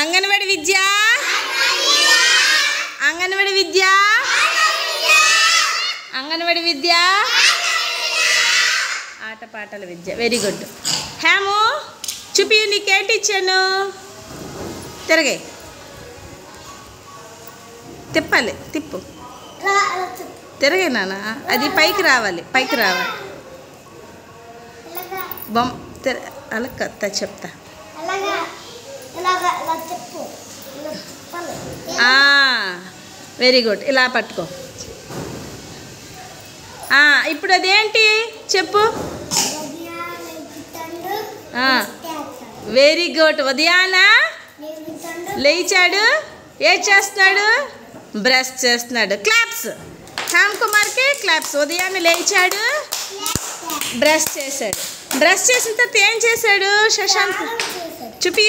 అంగన్వాడి విద్య అంగన్వాడి విద్య అంగన్వాడి విద్య ఆటపాటల విద్య. Very good. హేము చూపి, నీకేంటి ఇచ్చాను? తిరగే, తిప్పాలి, తిప్పు, తిరగే నాన్న. అది పైకి రావాలి, పైకి రావాలి. బొమ్మ అలా కత్త చెప్తా. Very good. ఇలా పట్టుకో. ఇప్పుడు అదేంటి చెప్పు. Very good. ఉదయాన లేచాడు, ఏం చేస్తున్నాడు? బ్రష్ చేస్తున్నాడు. క్లాప్స్. శ్యామ్ కుమార్కి క్లాప్స్. ఉదయాన్నే లేచాడు, బ్రష్ చేశాడు. బ్రష్ చేసిన తర్వాత ఏం చేశాడు? శశాంక్ చూపి.